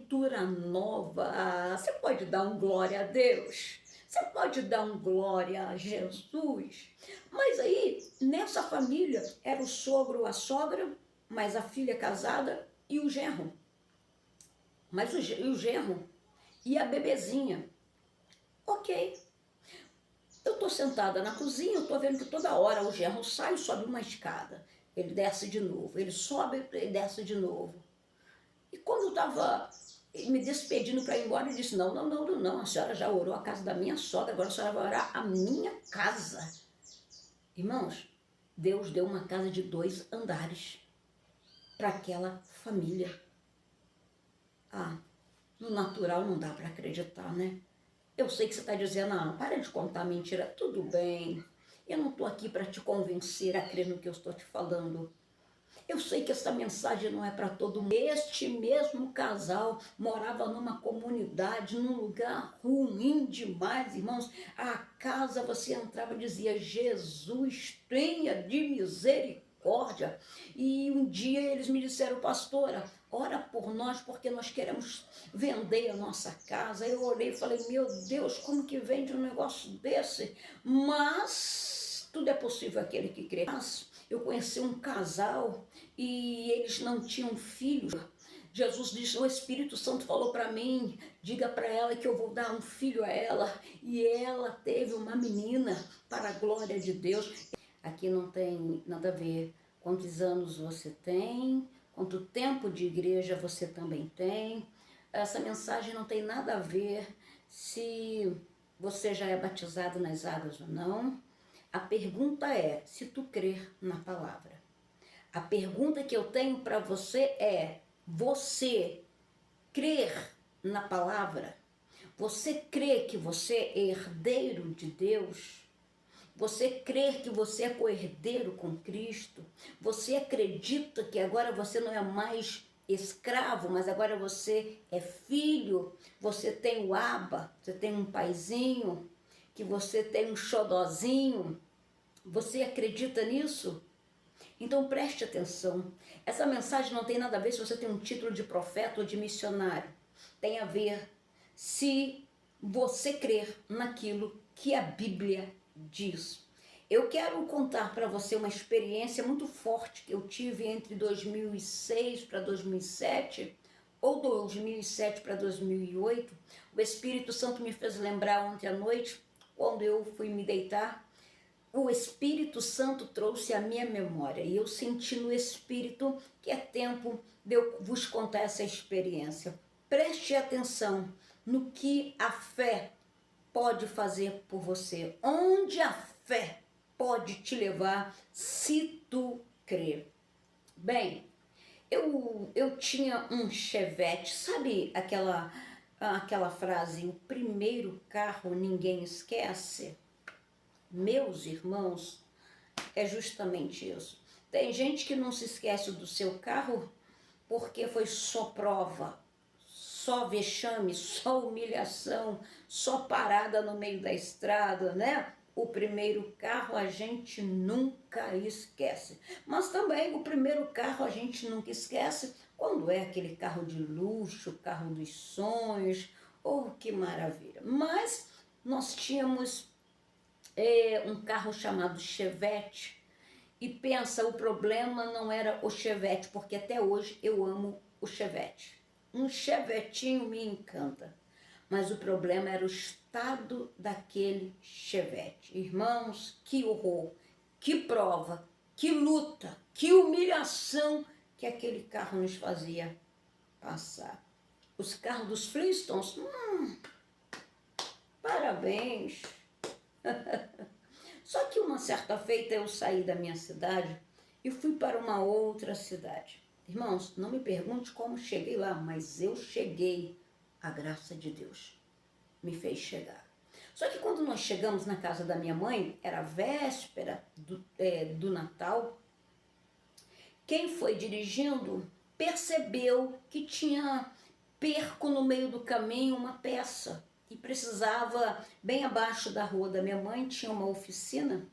criatura nova. Você pode dar um glória a Deus? Você pode dar um glória a Jesus? Mas aí, nessa família, era o sogro, a sogra, mais a filha casada e o genro. Mas o genro e a bebezinha. Ok. Eu tô sentada na cozinha, eu tô vendo que toda hora o genro sai e sobe uma escada. Ele desce de novo, ele sobe e desce de novo. E quando eu estava me despedindo para ir embora, ele disse, não, não, não, não, a senhora já orou a casa da minha sogra, agora a senhora vai orar a minha casa. Irmãos, Deus deu uma casa de 2 andares para aquela família. No natural não dá para acreditar, né? Eu sei que você está dizendo, para de contar mentira, tudo bem. Eu não estou aqui para te convencer a crer no que eu estou te falando. Eu sei que essa mensagem não é para todo mundo. Este mesmo casal morava numa comunidade, num lugar ruim demais, irmãos. A casa, você entrava e dizia, Jesus, tenha de misericórdia. E um dia eles me disseram, pastora, ora por nós, porque nós queremos vender a nossa casa. Eu olhei e falei, meu Deus, como que vende um negócio desse? Mas tudo é possível aquele que crê. Mas eu conheci um casal e eles não tinham filhos. Jesus disse, o Espírito Santo falou para mim, diga para ela que eu vou dar um filho a ela. E ela teve uma menina, para a glória de Deus. Aqui não tem nada a ver quantos anos você tem, quanto tempo de igreja você também tem. Essa mensagem não tem nada a ver se você já é batizado nas águas ou não. A pergunta é se tu crer na palavra. A pergunta que eu tenho para você é, você crer na palavra? Você crê que você é herdeiro de Deus? Você crê que você é co-herdeiro com Cristo? Você acredita que agora você não é mais escravo, mas agora você é filho? Você tem o Abba, você tem um paizinho, que você tem um xodozinho? Você acredita nisso? Então preste atenção. Essa mensagem não tem nada a ver se você tem um título de profeta ou de missionário. Tem a ver se você crer naquilo que a Bíblia diz. Eu quero contar para você uma experiência muito forte que eu tive entre 2006 para 2007 ou 2007 para 2008. O Espírito Santo me fez lembrar ontem à noite, quando eu fui me deitar. O Espírito Santo trouxe a minha memória e eu senti no Espírito que é tempo de eu vos contar essa experiência. Preste atenção no que a fé pode fazer por você, onde a fé pode te levar se tu crer. Bem, eu tinha um Chevette, sabe aquela frase, o primeiro carro ninguém esquece? Meus irmãos, é justamente isso. Tem gente que não se esquece do seu carro porque foi só prova, só vexame, só humilhação, só parada no meio da estrada, né? O primeiro carro a gente nunca esquece. Mas também o primeiro carro a gente nunca esquece quando é aquele carro de luxo, carro dos sonhos. Oh, que maravilha! Mas nós tínhamos um carro chamado Chevette, e pensa, o problema não era o Chevette, porque até hoje eu amo o Chevette. Um Chevetinho me encanta, mas o problema era o estado daquele Chevette. Irmãos, que horror, que prova, que luta, que humilhação que aquele carro nos fazia passar. Os carros dos Flintstones, parabéns. Só que uma certa feita eu saí da minha cidade e fui para uma outra cidade. Irmãos, não me pergunte como cheguei lá, mas eu cheguei. A graça de Deus me fez chegar. Só que quando nós chegamos na casa da minha mãe, era véspera do Natal, quem foi dirigindo percebeu que tinha perco no meio do caminho uma peça e precisava, bem abaixo da rua da minha mãe, tinha uma oficina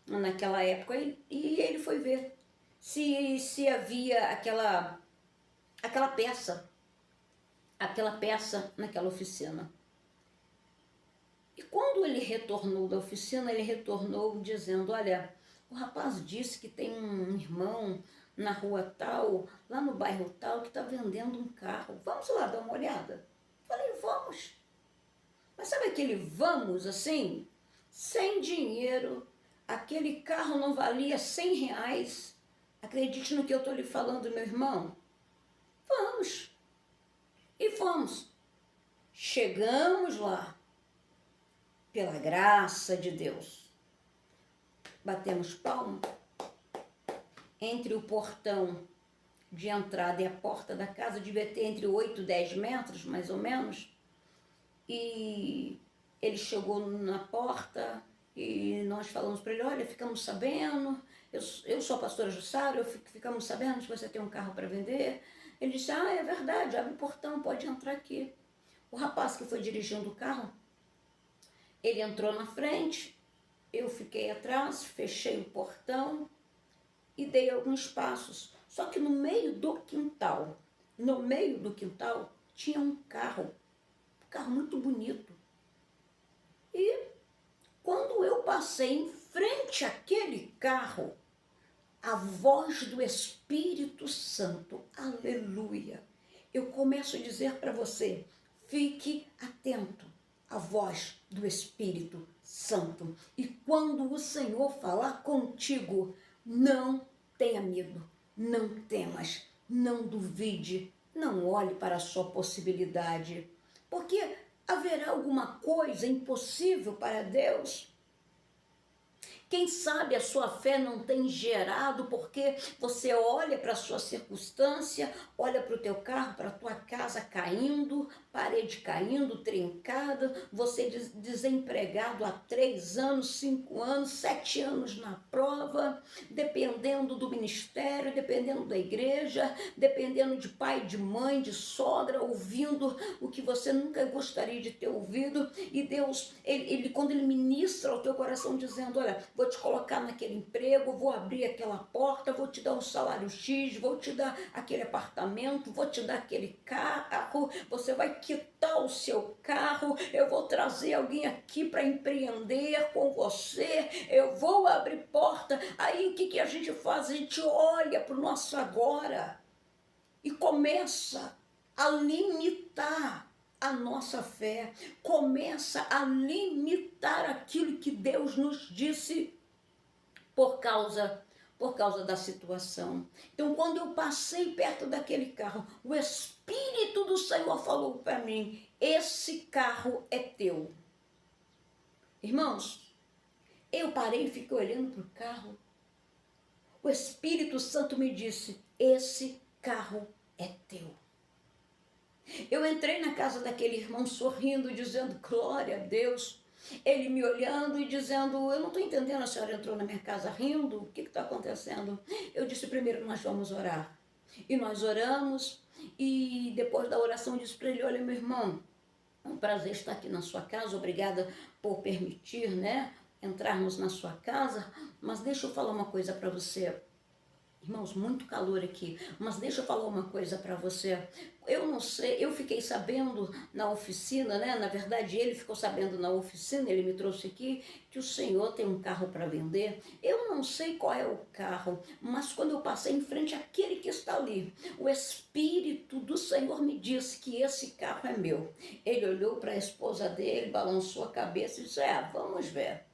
naquela época e ele foi ver se havia aquela peça. aquela peça naquela oficina. E quando ele retornou da oficina, ele retornou dizendo, olha, o rapaz disse que tem um irmão na rua tal, lá no bairro tal, que está vendendo um carro. Vamos lá dar uma olhada? Falei, vamos. Mas sabe aquele vamos assim? Sem dinheiro, aquele carro não valia R$ 100. Acredite no que eu estou lhe falando, meu irmão. Vamos. E fomos. Chegamos lá. Pela graça de Deus. Batemos palma. Entre o portão de entrada e a porta da casa devia ter entre 8 e 10 metros, mais ou menos. E ele chegou na porta e nós falamos para ele, olha, ficamos sabendo, eu sou a pastora Jussara, ficamos sabendo que você tem um carro para vender. Ele disse, é verdade, abre o portão, pode entrar aqui. O rapaz que foi dirigindo o carro, ele entrou na frente, eu fiquei atrás, fechei o portão e dei alguns passos. Só que no meio do quintal, tinha um carro muito bonito. E quando eu passei em frente àquele carro, a voz do Espírito Santo, aleluia, eu começo a dizer para você, fique atento à voz do Espírito Santo. E quando o Senhor falar contigo, não tenha medo, não temas, não duvide, não olhe para a sua possibilidade, porque haverá alguma coisa impossível para Deus? Quem sabe a sua fé não tem gerado porque você olha para a sua circunstância, olha para o teu carro, para a tua casa caindo, parede caindo, trincada, você desempregado há 3 anos, 5 anos, 7 anos na prova, dependendo do ministério, dependendo da igreja, dependendo de pai, de mãe, de sogra, ouvindo o que você nunca gostaria de ter ouvido. E Deus, quando Ele ministra ao teu coração dizendo, olha, vou te colocar naquele emprego, vou abrir aquela porta, vou te dar um salário X, vou te dar aquele apartamento, vou te dar aquele carro, você vai quitar o seu carro, eu vou trazer alguém aqui para empreender com você, eu vou abrir porta. Aí o que a gente faz? A gente olha para o nosso agora e começa a limitar a nossa fé, começa a limitar aquilo que Deus nos disse por causa da situação. Então, quando eu passei perto daquele carro, o Espírito do Senhor falou para mim, esse carro é teu. Irmãos, eu parei e fiquei olhando para o carro. O Espírito Santo me disse, esse carro é teu. Eu entrei na casa daquele irmão sorrindo, dizendo, glória a Deus. Ele me olhando e dizendo, eu não estou entendendo, a senhora entrou na minha casa rindo, o que está acontecendo? Eu disse, primeiro nós vamos orar. E nós oramos, e depois da oração eu disse para ele, olha meu irmão, é um prazer estar aqui na sua casa, obrigada por permitir, entrarmos na sua casa, mas deixa eu falar uma coisa para você. Irmãos, muito calor aqui, mas deixa eu falar uma coisa para você. Eu não sei, eu fiquei sabendo na oficina, na verdade ele ficou sabendo na oficina, ele me trouxe aqui, que o senhor tem um carro para vender. Eu não sei qual é o carro, mas quando eu passei em frente àquele que está ali, o Espírito do Senhor me disse que esse carro é meu. Ele olhou para a esposa dele, balançou a cabeça e disse, vamos ver.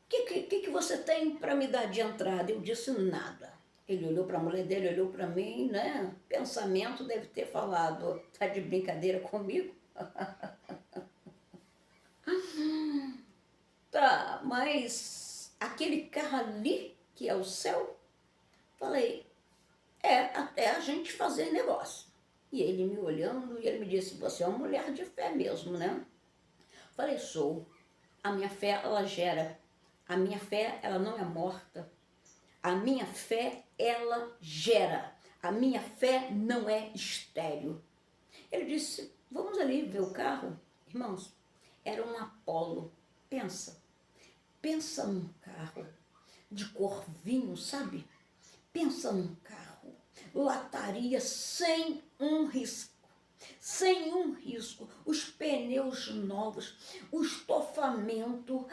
O que você tem para me dar de entrada? Eu disse, nada. Ele olhou para a mulher dele, olhou para mim, Pensamento deve ter falado, tá de brincadeira comigo? Tá, mas aquele carro ali, que é o céu, falei, até a gente fazer negócio. E ele me olhando, e ele me disse, você é uma mulher de fé mesmo, Falei, sou. A minha fé, ela gera. A minha fé, ela não é morta. A minha fé, ela gera. A minha fé não é estéril. Ele disse, vamos ali ver o carro. Irmãos, era um Apollo. Pensa num carro de cor vinho, sabe? Pensa num carro. Lataria sem um risco. sem um risco, os pneus novos, o estofamento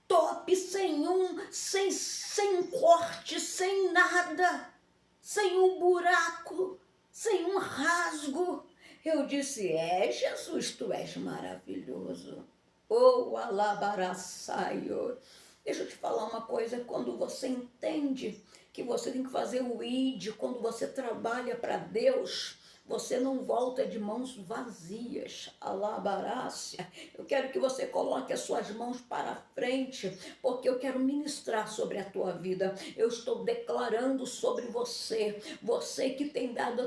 top, sem um corte, sem nada, sem um buraco, sem um rasgo. Eu disse, Jesus, tu és maravilhoso. Oh, alabaraçaio. Deixa eu te falar uma coisa, quando você entende que você tem que fazer o ID, quando você trabalha para Deus, você não volta de mãos vazias, alabarácia. Eu quero que você coloque as suas mãos para frente, porque eu quero ministrar sobre a tua vida. Eu estou declarando sobre você, você que tem dado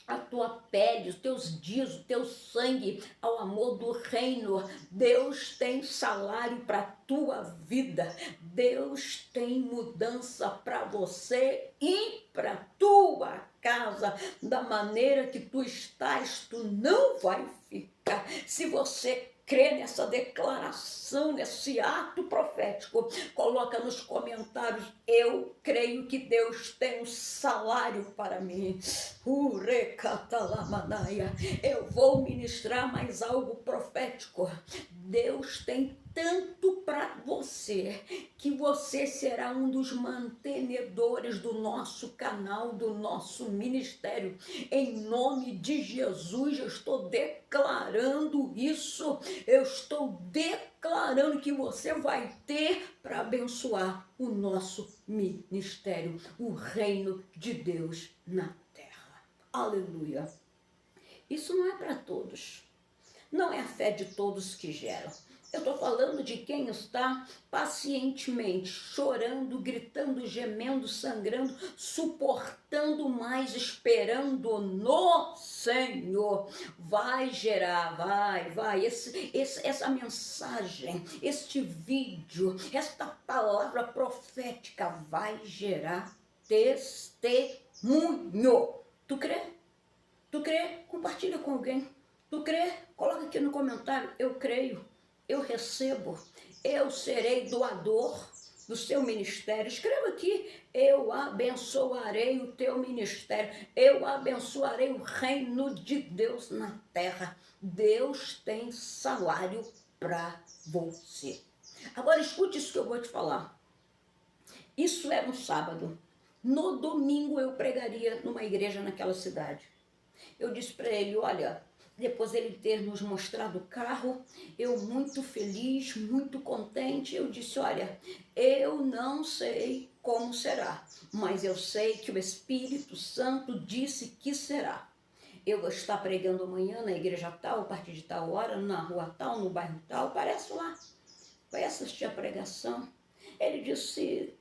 a tua pele, os teus dias, o teu sangue ao amor do reino. Deus tem salário para a tua vida. Deus tem mudança para você e para a tua casa. Da maneira que tu estás, tu não vai ficar. Se você crê nessa declaração, nesse ato profético, coloca nos comentários, eu creio que Deus tem um salário para mim. Eu vou ministrar mais algo profético. Deus tem tanto para você, que você será um dos mantenedores do nosso canal, do nosso ministério. Em nome de Jesus, eu estou declarando isso. Eu estou declarando que você vai ter para abençoar o nosso ministério, o reino de Deus na terra. Aleluia. Isso não é para todos. Não é a fé de todos que gera. Eu estou falando de quem está pacientemente chorando, gritando, gemendo, sangrando, suportando mais, esperando no Senhor. Vai gerar, vai. Essa mensagem, este vídeo, esta palavra profética vai gerar testemunho. Tu crê? Tu crê? Compartilha com alguém. Tu crê? Coloca aqui no comentário, eu creio, eu recebo, eu serei doador do seu ministério. Escreva aqui, eu abençoarei o teu ministério, eu abençoarei o reino de Deus na terra. Deus tem salário para você. Agora escute isso que eu vou te falar. Isso era um sábado. No domingo eu pregaria numa igreja naquela cidade. Eu disse para ele, olha, depois ele ter nos mostrado o carro, eu muito feliz, muito contente, eu disse, olha, eu não sei como será, mas eu sei que o Espírito Santo disse que será. Eu vou estar pregando amanhã na igreja tal, a partir de tal hora, na rua tal, no bairro tal, aparece lá, vai assistir a pregação. Ele disse,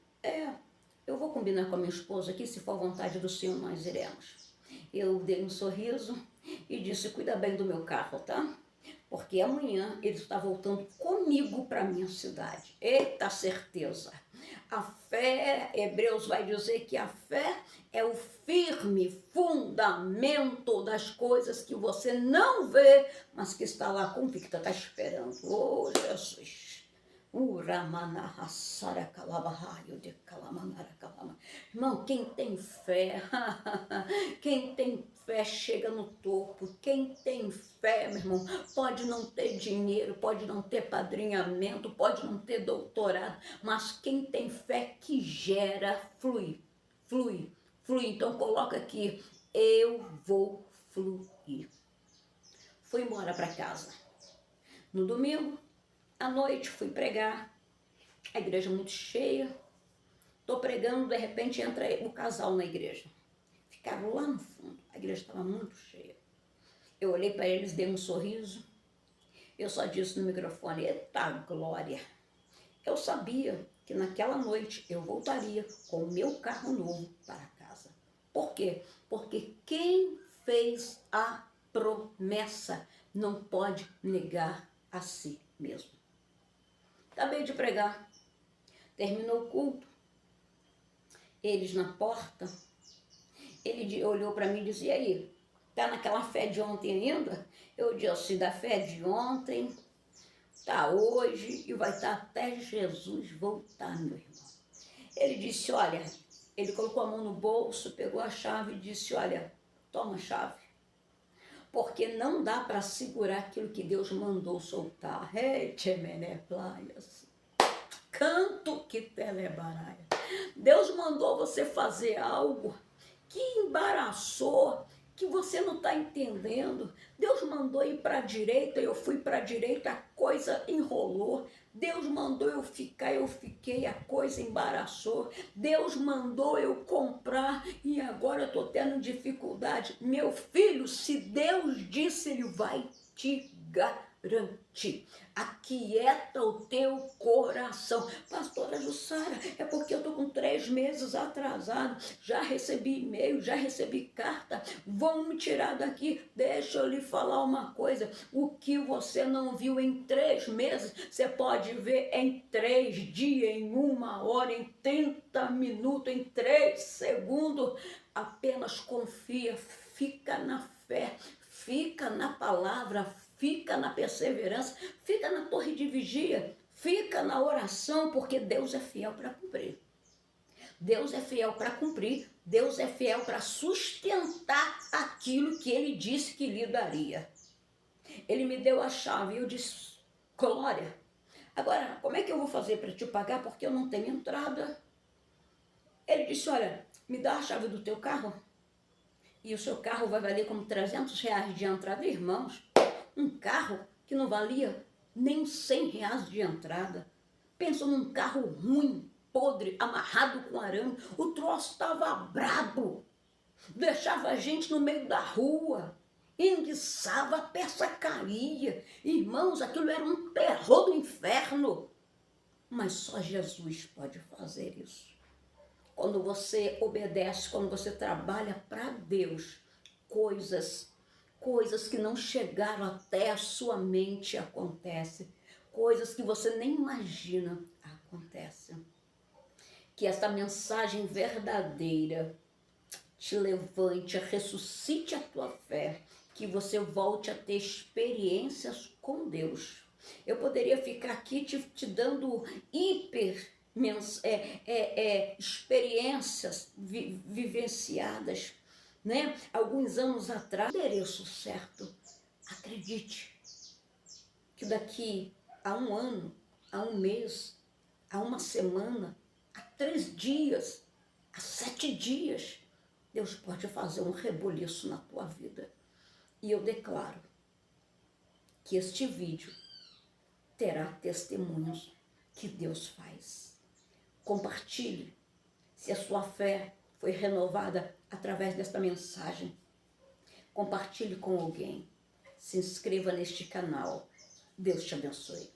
eu vou combinar com a minha esposa aqui, se for vontade do Senhor, nós iremos. Eu dei um sorriso e disse, cuida bem do meu carro, tá? Porque amanhã ele está voltando comigo para a minha cidade. Eita certeza! A fé, Hebreus vai dizer que a fé é o firme fundamento das coisas que você não vê, mas que está lá convicta, está esperando. Oh, Jesus! Irmão, quem tem fé, quem tem fé chega no topo. Quem tem fé, meu irmão, pode não ter dinheiro, pode não ter padrinhamento, pode não ter doutorado, mas quem tem fé que gera, flui. Então coloca aqui, eu vou fluir. Fui embora para casa. No domingo, à noite, fui pregar, a igreja muito cheia, estou pregando, de repente entra o casal na igreja. Ficaram lá no fundo, a igreja estava muito cheia. Eu olhei para eles, dei um sorriso, eu só disse no microfone, eita glória! Eu sabia que naquela noite eu voltaria com o meu carro novo para casa. Por quê? Porque quem fez a promessa não pode negar a si mesmo. Acabei de pregar, terminou o culto, eles na porta, ele olhou para mim e disse, e aí, tá naquela fé de ontem ainda? Eu disse, da fé de ontem, tá hoje e vai estar até Jesus voltar, meu irmão. Ele disse, olha, ele colocou a mão no bolso, pegou a chave e disse, olha, toma a chave. porque não dá para segurar aquilo que Deus mandou soltar. Plaias. Canto que telebaraia. Deus mandou você fazer algo que embaraçou, que você não está entendendo. Deus mandou ir para a direita, eu fui para a direita, a coisa enrolou. Deus mandou eu ficar, eu fiquei, a coisa embaraçou. Deus mandou eu comprar e agora eu estou tendo dificuldade. Meu filho, se Deus disse, Ele vai te garantir. Aquieta o teu coração. Pastora Jussara, é porque eu estou com 3 meses atrasado. Já recebi e-mail, já recebi carta. Vão me tirar daqui. Deixa eu lhe falar uma coisa. O que você não viu em 3 meses, você pode ver em 3 dias, em 1 hora, em 30 minutos, em 3 segundos. Apenas confia, fica na fé, fica na palavra, fica na perseverança, fica na torre de vigia, fica na oração, porque Deus é fiel para cumprir. Deus é fiel para cumprir, Deus é fiel para sustentar aquilo que Ele disse que lhe daria. Ele me deu a chave e eu disse, glória, agora como é que eu vou fazer para te pagar porque eu não tenho entrada? Ele disse, olha, me dá a chave do teu carro e o seu carro vai valer como R$300 de entrada, irmãos. Um carro que não valia nem R$100 de entrada. Pensa num carro ruim, podre, amarrado com arame. O troço estava brabo. Deixava a gente no meio da rua. Enguiçava, a peça caía. Irmãos, aquilo era um terror do inferno. Mas só Jesus pode fazer isso. Quando você obedece, quando você trabalha para Deus, coisas que não chegaram até a sua mente acontecem, coisas que você nem imagina acontecem. Que esta mensagem verdadeira te levante, ressuscite a tua fé, que você volte a ter experiências com Deus. Eu poderia ficar aqui te dando experiências vivenciadas, né? Alguns anos atrás, endereço certo. Acredite que daqui a 1 ano, a 1 mês, a 1 semana, a 3 dias, a 7 dias, Deus pode fazer um reboliço na tua vida. E eu declaro que este vídeo terá testemunhos que Deus faz. Compartilhe se a sua fé foi renovada através desta mensagem. Compartilhe com alguém. Se inscreva neste canal. Deus te abençoe.